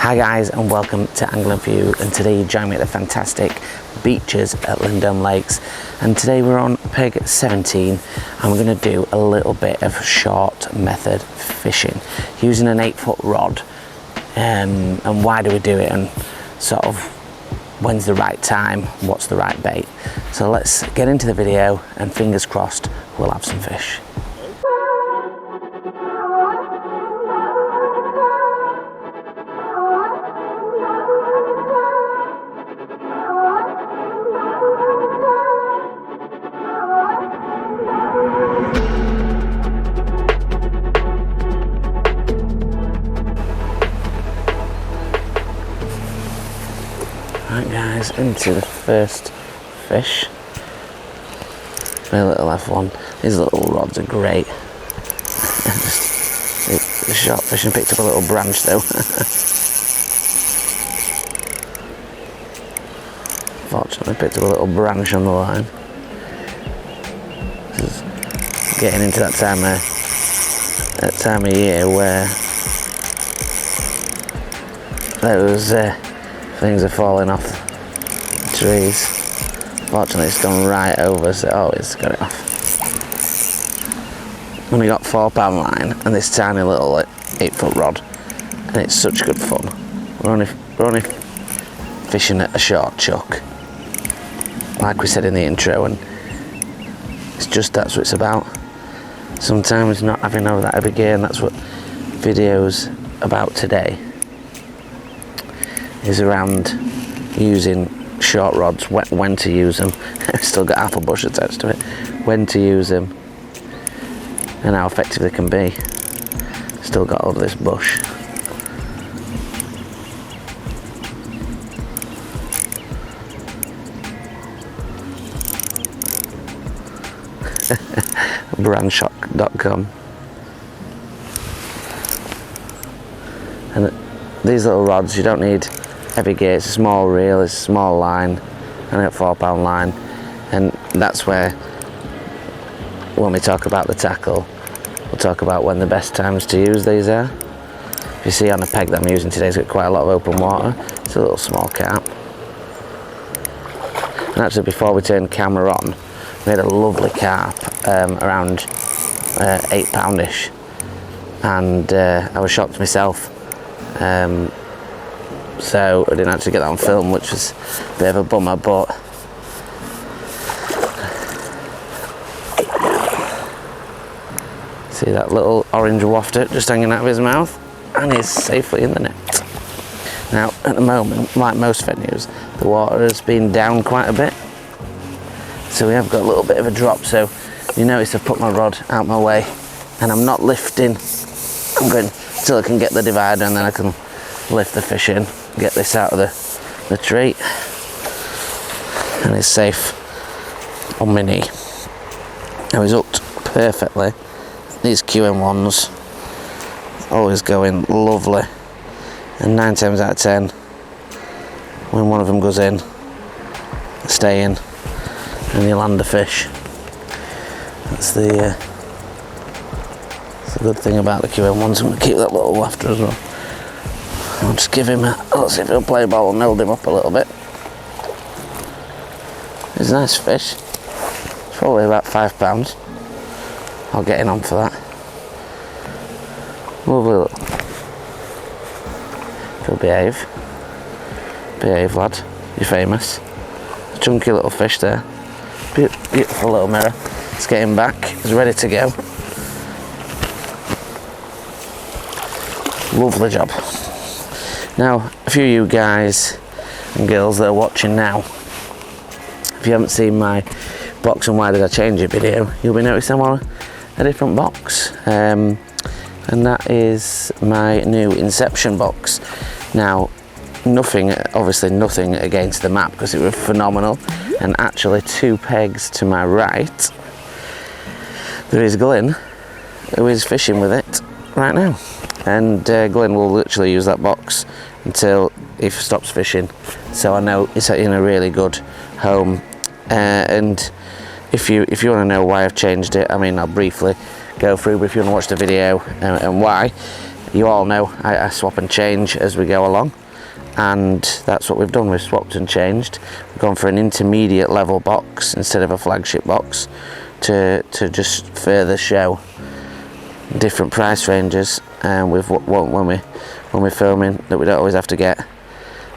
Hi guys, and welcome to Angling For You, and today you join me at the fantastic beaches at Lindholme Lakes, and today we're on peg 17 and we're going to do a little bit of short method fishing using an 8-foot rod. And why do we do it, and sort of when's the right time, what's the right bait. So let's get into the video, and fingers crossed we'll have some fish. Right guys, into the first fish. My little F1. These little rods are great. The short fishing picked up a little branch though. Fortunately picked up a little branch on the line. This is getting into that time of year where those things are falling off the trees. Fortunately it's gone right over, so oh, it's got it off. Only got 4-pound line and this tiny little 8-foot rod, and it's such good fun. We're only fishing at a short chuck, like we said in the intro, and it's just that's what it's about. Sometimes not having all that heavy gear, and that's what video's about today. Is around using short rods, when to use them. I've still got apple bush attached to it. When to use them and how effective they can be. Still got all of this bush. Brandshock.com. And these little rods, you don't need heavy gear. It's a small reel, it's a small line, and a 4-pound line, and that's where, when we talk about the tackle, we'll talk about when the best times to use these are. If you see on the peg that I'm using today, it's got quite a lot of open water. It's a little small carp. And actually, before we turned camera on, we had a lovely carp, around 8-poundish, and I was shocked myself. So I didn't actually get that on film, which was a bit of a bummer, but see that little orange wafter just hanging out of his mouth, and he's safely in the net. Now at the moment, like most venues, the water has been down quite a bit, so we have got a little bit of a drop. So you notice I've put my rod out my way and I'm not lifting. I'm going till I can get the divider, and then I can lift the fish in, get this out of the tree, and it's safe on my knee. Now he's hooked perfectly. These QM1s always going lovely, and 9 times out of 10 when one of them goes in, stay in and you land the fish. That's the good thing about the QM1s. I'm going to keep that little wafter as well. I'll just give him let's see if he'll play ball and hold him up a little bit. He's a nice fish. It's probably about 5 pounds. I'll get in on for that. Lovely little. If he'll behave. Behave, lad. You're famous. Chunky little fish there. Beautiful little mirror. Let's get him back. He's ready to go. Lovely job. Now, a few of you guys and girls that are watching now, if you haven't seen my box and why did I change it video, you'll be noticing I'm on a different box, and that is my new Inception box. Now, obviously nothing against the map, because it was phenomenal, and actually 2 pegs to my right there is Glyn, who is fishing with it right now. And Glyn will literally use that box until he stops fishing, so I know it's in a really good home. And if you want to know why I've changed it, I mean, I'll briefly go through, but if you want to watch the video and why, You all know I swap and change as we go along, and that's what we've done. We've swapped and changed. We've gone for an intermediate level box instead of a flagship box to just further show different price ranges, and when we're filming, that we don't always have to get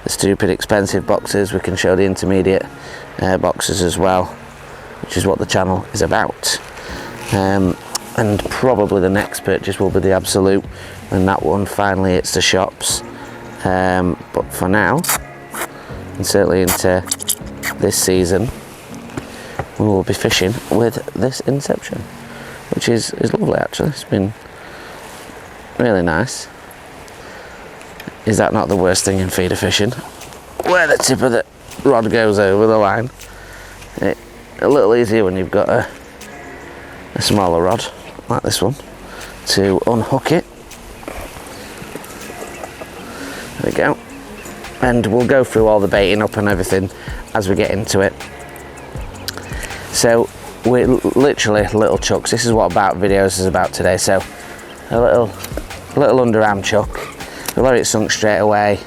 the stupid expensive boxes. We can show the intermediate boxes as well, which is what the channel is about. And probably the next purchase will be the Absolute, and that one finally hits the shops. But for now, and certainly into this season, we will be fishing with this Inception, which is lovely actually. It's been really nice. Is that not the worst thing in feeder fishing? Where the tip of the rod goes over the line. It's a little easier when you've got a smaller rod like this one to unhook it. There we go. And we'll go through all the baiting up and everything as we get into it. So we're literally little chucks. This is what About Videos is about today. So a little underarm chuck. We let it sunk straight away.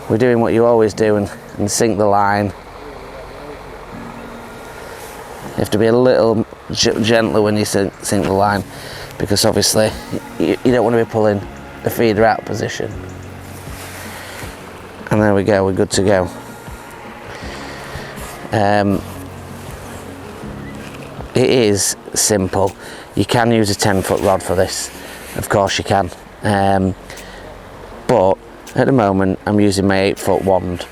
We're doing what you always do and sink the line. You have to be a little gentler when you sink the line, because obviously you don't want to be pulling the feeder out of position. And there we go, we're good to go. It is simple. You can use a 10-foot rod for this, of course you can. But at the moment I'm using my 8-foot wand,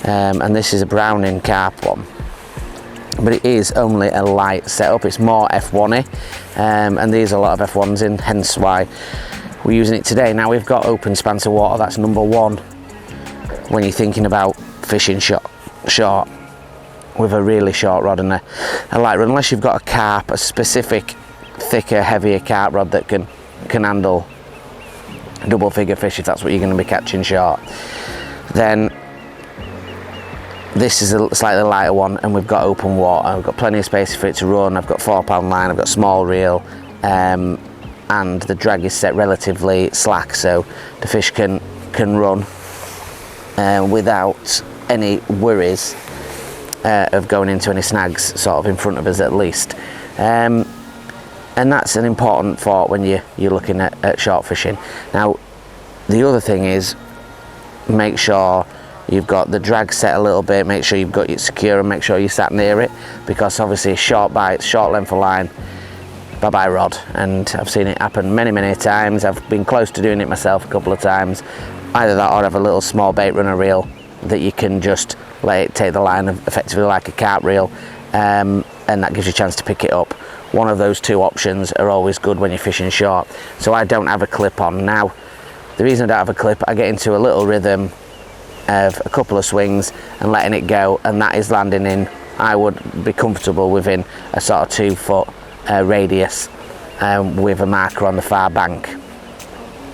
and this is a Browning carp one. But it is only a light setup. It's more F1-y, and there's a lot of F1s in, hence why we're using it today. Now we've got open spans of water. That's number one when you're thinking about fishing short with a really short rod and a light rod, unless you've got a carp, a specific thicker, heavier carp rod that can handle double figure fish, if that's what you're going to be catching short. Then this is a slightly lighter one, and we've got open water. We've got plenty of space for it to run. I've got 4-pound line, I've got small reel, and the drag is set relatively slack, so the fish can run without any worries of going into any snags sort of in front of us at least. And that's an important thought when you're looking at short fishing. Now the other thing is, make sure you've got the drag set a little bit, make sure you've got it secure, and make sure you sat near it, because obviously short bites, short length of line, bye-bye rod. And I've seen it happen many times. I've been close to doing it myself a couple of times. Either that or have a little small bait runner reel that you can just let it take the line effectively like a carp reel, and that gives you a chance to pick it up. One of those two options are always good when you're fishing short. So I don't have a clip on. Now the reason I don't have a clip, I get into a little rhythm of a couple of swings and letting it go, and that is landing in, I would be comfortable within a sort of 2-foot radius with a marker on the far bank.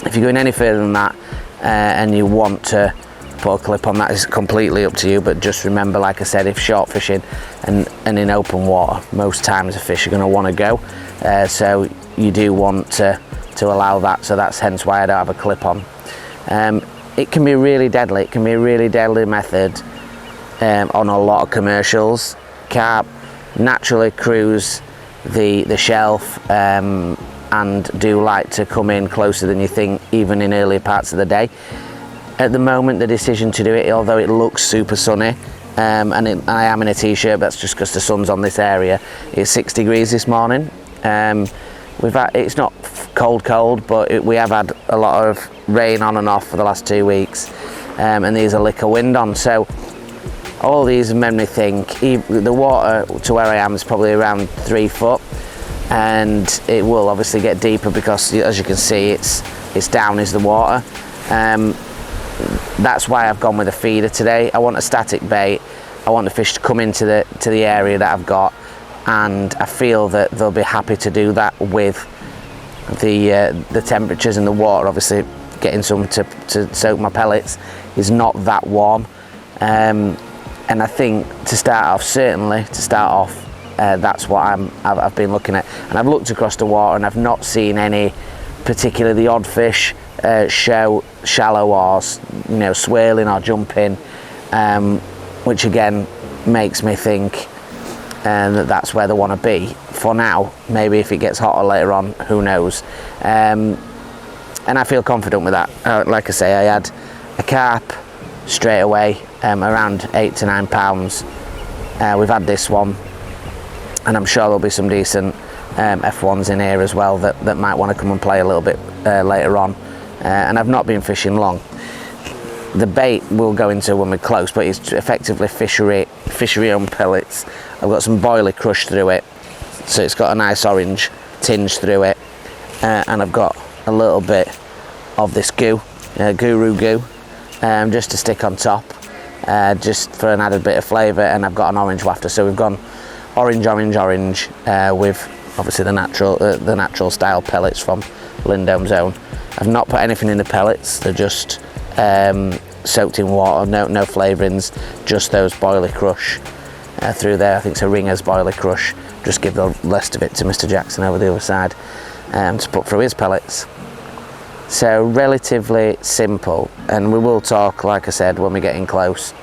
If you're going any further than that and you want to put a clip on, that is completely up to you, but just remember, like I said, if short fishing and in open water, most times the fish are going to want to go, so you do want to allow that. So that's hence why I don't have a clip on. It can be really deadly. It can be a really deadly method on a lot of commercials. Carp naturally cruise the shelf and do like to come in closer than you think, even in earlier parts of the day. At the moment, the decision to do it, although it looks super sunny, and I am in a t-shirt, that's just because the sun's on this area. It's 6 degrees this morning. It's not cold, but we have had a lot of rain on and off for the last 2 weeks, and there's a lick of wind on. So all these made me think the water to where I am is probably around 3 foot, and it will obviously get deeper because, as you can see, it's down is the water. That's why I've gone with a feeder today. I want a static bait. I want the fish to come into the area that I've got, and I feel that they'll be happy to do that with the temperatures in the water. Obviously getting some to soak my pellets is not that warm, and I think to start off, that's what I've been looking at. And I've looked across the water and I've not seen any particularly the odd fish show shallow or swirling or jumping, which again makes me think that's where they want to be for now. Maybe if it gets hotter later on, who knows. And I feel confident with that. Like I say, I had a carp straight away, around 8 to 9 pounds. We've had this one, and I'm sure there'll be some decent F1s in here as well that might want to come and play a little bit later on. And I've not been fishing long. The bait we'll go into when we're close, but it's effectively fishery on pellets. I've got some boilie crush through it, so it's got a nice orange tinge through it, and I've got a little bit of this goo, Guru goo, just to stick on top, just for an added bit of flavour. And I've got an orange wafter, so we've gone orange with obviously the natural style pellets from Lindholm's Own. I've not put anything in the pellets, they're just soaked in water, no flavourings, just those boilie crush through there. I think it's a Ringer's boilie crush. Just give the rest of it to Mr. Jackson over the other side to put through his pellets. So relatively simple, and we will talk, like I said, when we get in close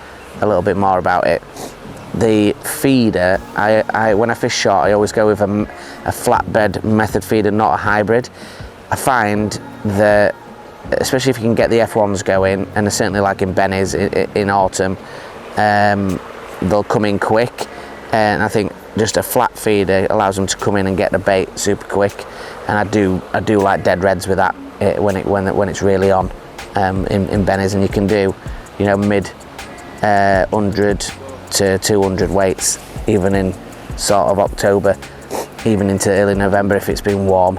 a little bit more about it. The feeder, I when I fish short, I always go with a flatbed method feeder, not a hybrid. I find that, especially if you can get the F1s going, and certainly like in Benny's in autumn, they'll come in quick, and I think just a flat feeder allows them to come in and get the bait super quick. And I do like dead reds with that when it's really on in Benny's, and you can do mid 100 to 200 weights even in sort of October, even into early November if it's been warm.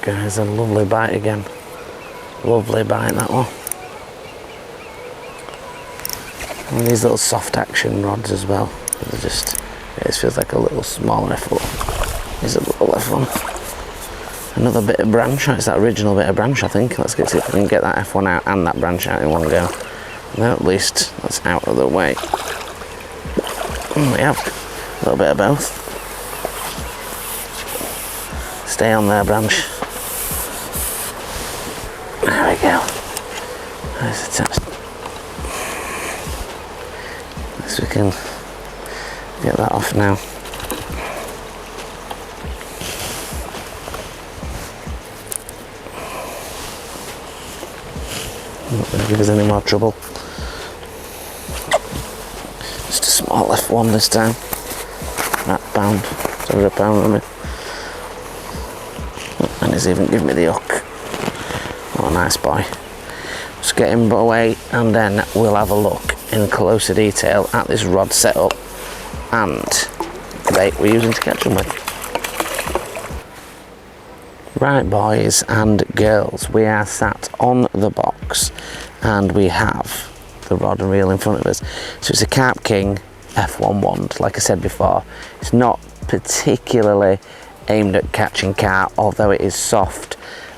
Guys, a lovely bite again. Lovely bite, that one. And these little soft action rods as well. They're just, it feels like a little smaller F1. Here's a little F1. Another bit of branch. It's that original bit of branch, I think. Let's see if we can get that F1 out and that branch out in one go. Now at least that's out of the way. And we have a little bit of both. Stay on there, branch. There we go. There's the test. So we can get that off now. Not going to give us any more trouble. Just a small F1 this time. That pound, it's over a pound on me. And he's even given me the hook. Oh, nice boy. Just get him away, and then we'll have a look in closer detail at this rod setup and the bait we're using to catch them with. Right, boys and girls, we are sat on the box and we have the rod and reel in front of us. So it's a Carp King F1 wand. Like I said before, it's not particularly aimed at catching carp, although it is soft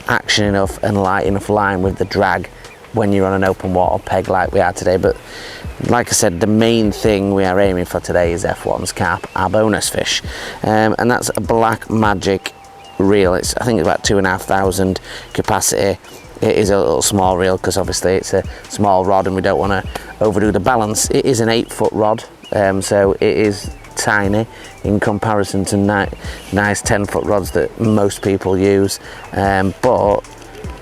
action enough and light enough line with the drag when you're on an open water peg like we are today. But like I said, the main thing we are aiming for today is F1's carp, our bonus fish, and that's a Black Magic reel. It's, I think it's about 2,500 capacity. It is a little small reel because obviously it's a small rod and we don't want to overdo the balance. It is an 8-foot rod, so it is tiny in comparison to nice 10-foot rods that most people use, but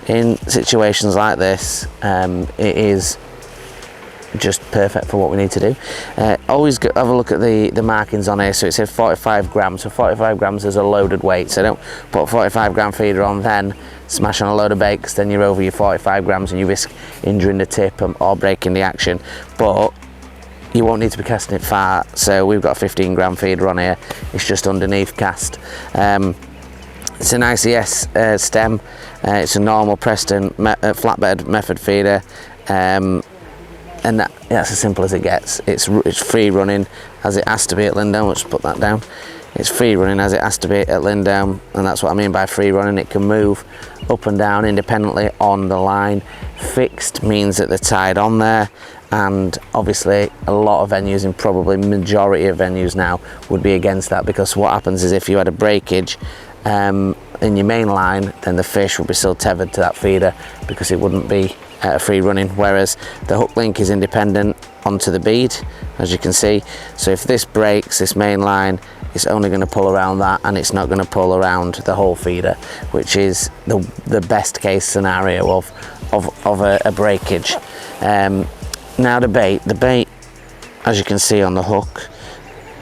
in situations like this, it is just perfect for what we need to do. Always have a look at the markings on here. So it says 45 grams. So 45 grams is a loaded weight. So don't put a 45 gram feeder on, then smash on a load of bait, because then you're over your 45 grams and you risk injuring the tip or breaking the action. But you won't need to be casting it far. So we've got a 15 gram feeder on here. It's just underneath cast. It's an ICS stem. It's a normal Preston flatbed method feeder, and that's as simple as it gets. It's free running as it has to be at Lindholm. Let's put that down. It's free running as it has to be at Lindholm, and that's what I mean by free running. It can move up and down independently on the line. Fixed means that they're tied on there, and obviously a lot of venues, and probably majority of venues now, would be against that, because what happens is if you had a breakage in your main line, then the fish would be still tethered to that feeder because it wouldn't be free running, whereas the hook link is independent onto the bead, as you can see. So if this breaks, this main line, it's only going to pull around that, and it's not going to pull around the whole feeder, which is the best case scenario of a breakage. Now the bait, as you can see on the hook,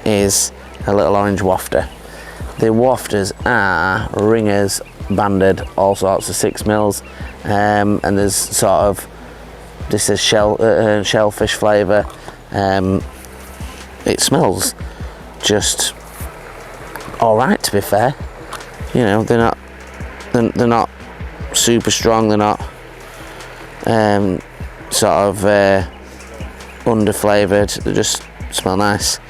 is a little orange wafter. The wafters are ringers, banded, all sorts of 6 mils, and there's sort of, this is shellfish flavour. It smells just all right, to be fair. You know, they're not super strong. They're not sort of under flavoured. They just smell nice.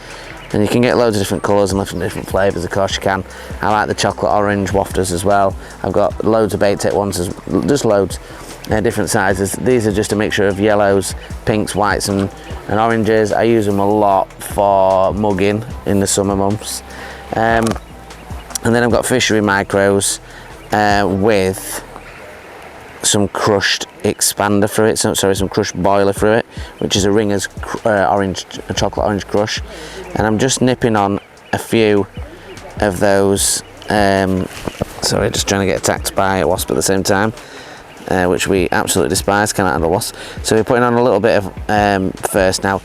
And you can get loads of different colours and different flavours, of course you can. I like the chocolate orange wafters as well. I've got loads of Bait Tech ones, just loads, different sizes. These are just a mixture of yellows, pinks, whites and oranges. I use them a lot for mugging in the summer months. And then I've got Fishery Micros with some crushed expander through it, some crushed boiler through it, which is a Ringer's chocolate orange crush, and I'm just nipping on a few of those. Sorry, just trying to get attacked by a wasp at the same time, which we absolutely despise, cannot handle wasps. So we're putting on a little bit of first. Now,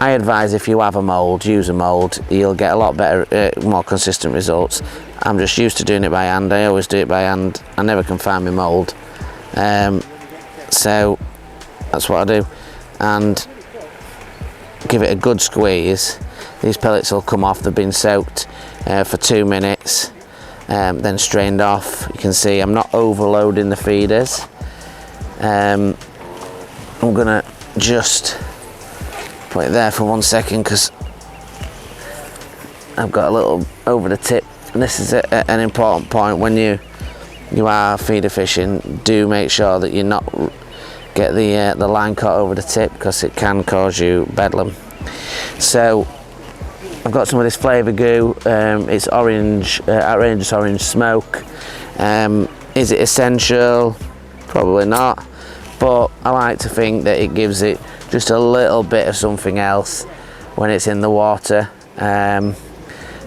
I advise if you have a mould, use a mould. You'll get a lot better, more consistent results. I'm just used to doing it by hand. I always do it by hand. I never can find my mould. So that's what I do, and give it a good squeeze. These pellets will come off. They've been soaked for 2 minutes, then strained off. You can see I'm not overloading the feeders. I'm gonna just put it there for 1 second because I've got a little over the tip. And this is an important point when you are feeder fishing. Do make sure that you not get the line caught over the tip, because it can cause you bedlam. So I've got some of this flavour goo. It's orange, outrageous orange smoke. Is it essential? Probably not, but I like to think that it gives it just a little bit of something else when it's in the water, and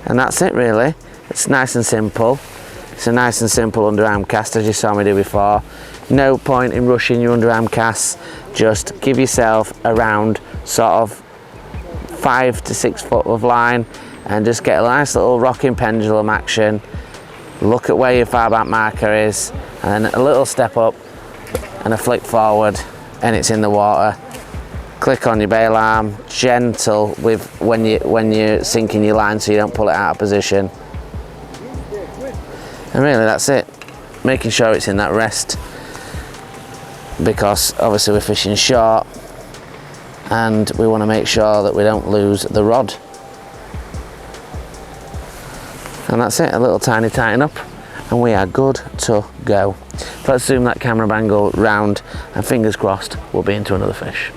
that's it really. It's nice and simple. It's a nice and simple underarm cast, as you saw me do before. No point in rushing your underarm casts. Just give yourself around sort of 5 to 6 foot of line and just get a nice little rocking pendulum action. Look at where your far back marker is, and then a little step up and a flick forward, and it's in the water. Click on your bail arm, gentle with when you're sinking your line so you don't pull it out of position. And really that's it, making sure it's in that rest, because obviously we're fishing short and we want to make sure that we don't lose the rod. And that's it, a little tiny tighten up and we are good to go. Let's zoom that camera angle round and fingers crossed we'll be into another fish.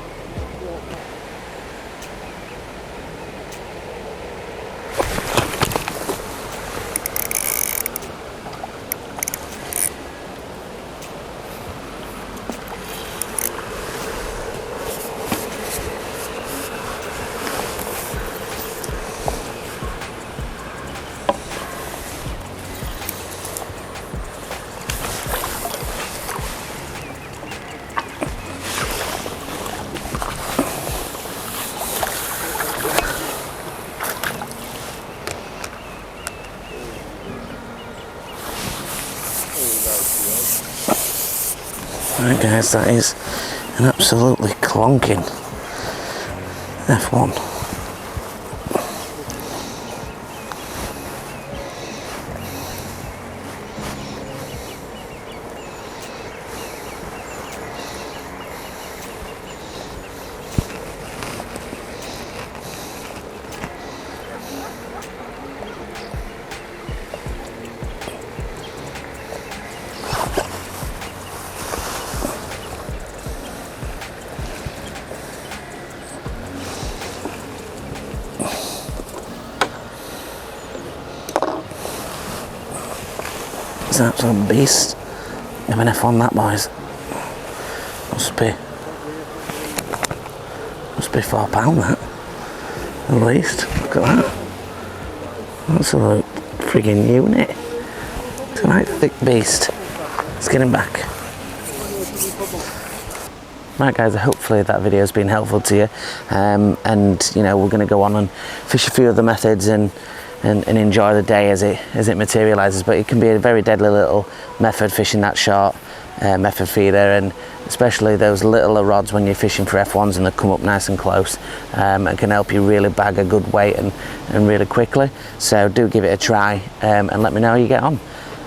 Right guys, that is an absolutely clonking F1. It's an absolute beast of an F1, that, boys. Must be £4, that, at least. Look at that. That's a friggin' unit. It's a right thick beast. Let's get him back. Right, guys, hopefully that video has been helpful to you, and you know, we're going to go on and fish a few other methods and enjoy the day as it materializes. But it can be a very deadly little method, fishing that short method feeder, and especially those littler rods when you're fishing for F1s and they come up nice and close, and can help you really bag a good weight and really quickly. So do give it a try, and let me know how you get on.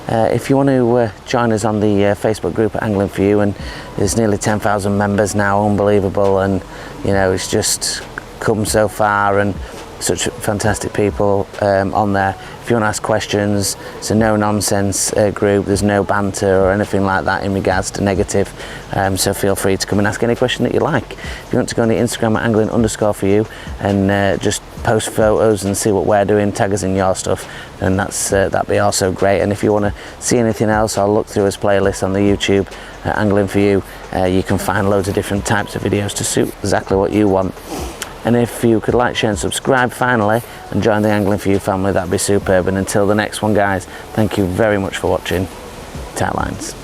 If you want to join us on the Facebook group at Angling For You, and there's nearly 10,000 members now, unbelievable, and you know, it's just come so far, and such fantastic people on there. If you want to ask questions, it's a no nonsense group. There's no banter or anything like that in regards to negative, so feel free to come and ask any question that you like. If you want to go on the Instagram at angling_for_you and just post photos and see what we're doing, tag us in your stuff, then that'd be also great. And if you want to see anything else or look through his playlist on the YouTube Angling For You, you can find loads of different types of videos to suit exactly what you want. And if you could like, share and subscribe finally and join the Angling For You family, that'd be superb. And until the next one, guys, thank you very much for watching. Tight lines.